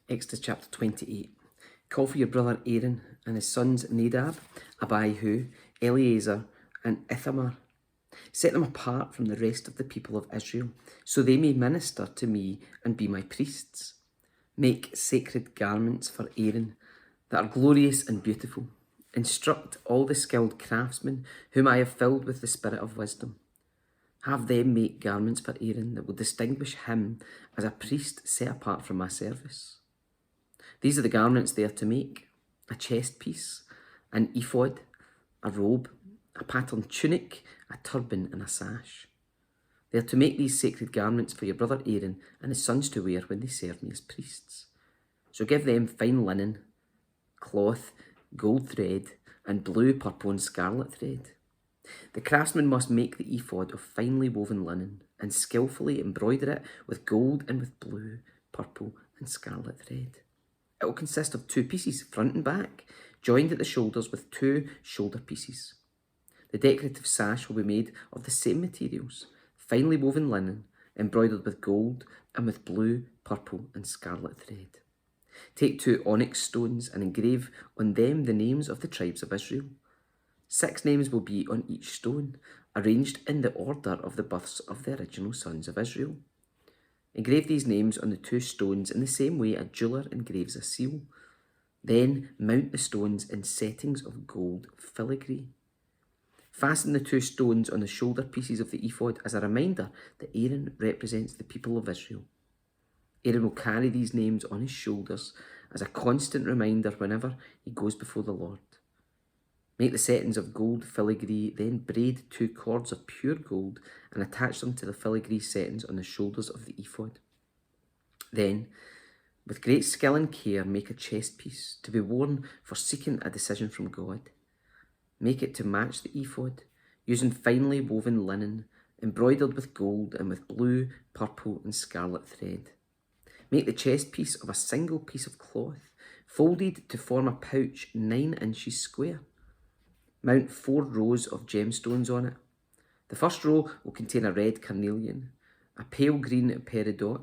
Exodus chapter 28. Call for your brother Aaron and his sons Nadab, Abihu, Eleazar, and Ithamar. Set them apart from the rest of the people of Israel, so they may minister to me and be my priests. Make sacred garments for Aaron that are glorious and beautiful. Instruct all the skilled craftsmen whom I have filled with the spirit of wisdom. Have them make garments for Aaron that will distinguish him as a priest set apart from my service. These are the garments they are to make: a chest piece, an ephod, a robe, a patterned tunic, a turban, and a sash. They are to make these sacred garments for your brother Aaron and his sons to wear when they serve me as priests. So give them fine linen, cloth, gold thread, and blue, purple, and scarlet thread. The craftsman must make the ephod of finely woven linen and skillfully embroider it with gold and with blue, purple, and scarlet thread. It will consist of 2 pieces, front and back, joined at the shoulders with 2 shoulder pieces. The decorative sash will be made of the same materials, finely woven linen, embroidered with gold and with blue, purple, and scarlet thread. Take 2 onyx stones and engrave on them the names of the tribes of Israel. 6 names will be on each stone, arranged in the order of the births of the original sons of Israel. Engrave these names on the 2 stones in the same way a jeweller engraves a seal. Then mount the stones in settings of gold filigree. Fasten the 2 stones on the shoulder pieces of the ephod as a reminder that Aaron represents the people of Israel. Aaron will carry these names on his shoulders as a constant reminder whenever he goes before the Lord. Make the settings of gold filigree, then braid 2 cords of pure gold and attach them to the filigree settings on the shoulders of the ephod. Then, with great skill and care, make a chest piece to be worn for seeking a decision from God. Make it to match the ephod, using finely woven linen, embroidered with gold and with blue, purple, and scarlet thread. Make the chest piece of a single piece of cloth, folded to form a pouch 9 inches square. Mount 4 rows of gemstones on it. The first row will contain a red carnelian, a pale green peridot,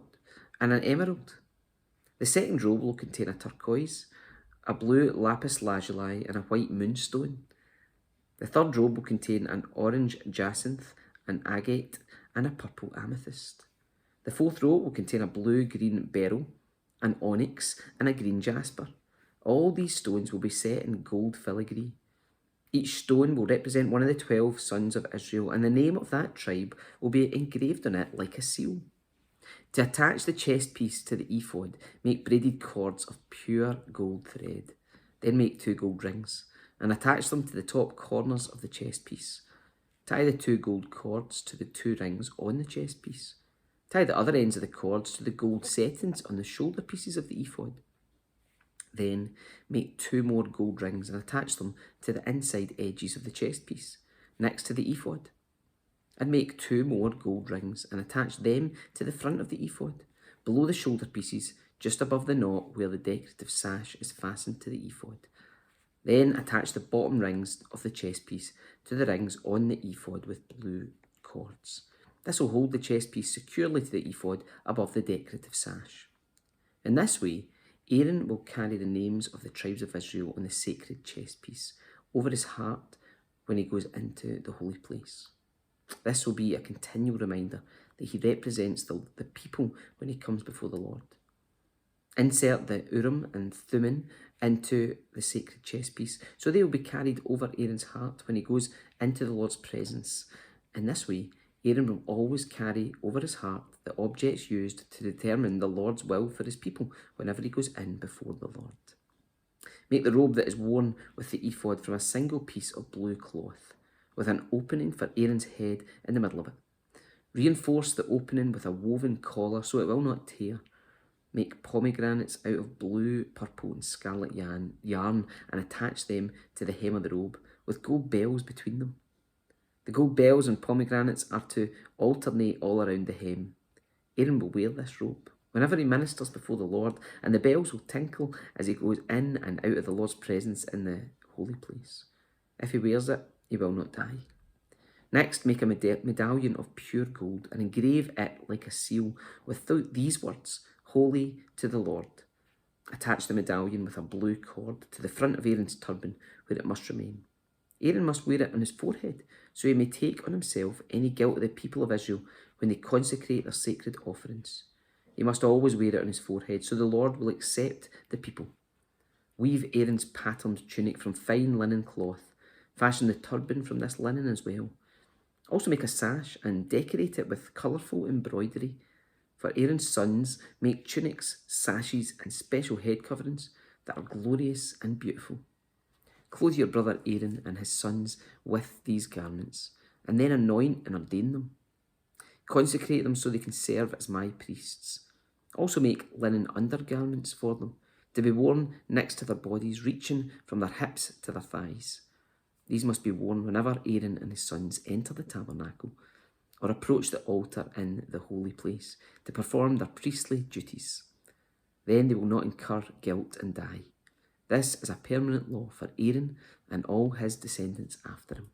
and an emerald. The second row will contain a turquoise, a blue lapis lazuli, and a white moonstone. The third row will contain an orange jacinth, an agate, and a purple amethyst. The fourth row will contain a blue-green beryl, an onyx, and a green jasper. All these stones will be set in gold filigree. Each stone will represent one of the 12 sons of Israel, and the name of that tribe will be engraved on it like a seal. To attach the chest piece to the ephod, make braided cords of pure gold thread. Then make 2 gold rings, and attach them to the top corners of the chest piece. Tie the 2 gold cords to the 2 rings on the chest piece. Tie the other ends of the cords to the gold settings on the shoulder pieces of the ephod. Then make 2 more gold rings and attach them to the inside edges of the chest piece, next to the ephod. And make 2 more gold rings and attach them to the front of the ephod, below the shoulder pieces, just above the knot where the decorative sash is fastened to the ephod. Then attach the bottom rings of the chest piece to the rings on the ephod with blue cords. This will hold the chest piece securely to the ephod above the decorative sash. In this way, Aaron will carry the names of the tribes of Israel on the sacred chest piece over his heart when he goes into the holy place. This will be a continual reminder that he represents the people when he comes before the Lord. Insert the Urim and Thummim into the sacred chest piece, so they will be carried over Aaron's heart when he goes into the Lord's presence. In this way, Aaron will always carry over his heart the objects used to determine the Lord's will for his people whenever he goes in before the Lord. Make the robe that is worn with the ephod from a single piece of blue cloth, with an opening for Aaron's head in the middle of it. Reinforce the opening with a woven collar so it will not tear. Make pomegranates out of blue, purple, and scarlet yarn and attach them to the hem of the robe, with gold bells between them. The gold bells and pomegranates are to alternate all around the hem. Aaron will wear this robe whenever he ministers before the Lord, and the bells will tinkle as he goes in and out of the Lord's presence in the holy place. If he wears it, he will not die. Next, make a medallion of pure gold and engrave it like a seal with these words: Holy to the Lord. Attach the medallion with a blue cord to the front of Aaron's turban where it must remain. Aaron must wear it on his forehead so he may take on himself any guilt of the people of Israel when they consecrate their sacred offerings. He must always wear it on his forehead so the Lord will accept the people. Weave Aaron's patterned tunic from fine linen cloth. Fashion the turban from this linen as well. Also make a sash and decorate it with colourful embroidery. For Aaron's sons, make tunics, sashes, and special head coverings that are glorious and beautiful. Clothe your brother Aaron and his sons with these garments, and then anoint and ordain them. Consecrate them so they can serve as my priests. Also make linen undergarments for them, to be worn next to their bodies, reaching from their hips to their thighs. These must be worn whenever Aaron and his sons enter the tabernacle or approach the altar in the holy place to perform their priestly duties. Then they will not incur guilt and die. This is a permanent law for Aaron and all his descendants after him.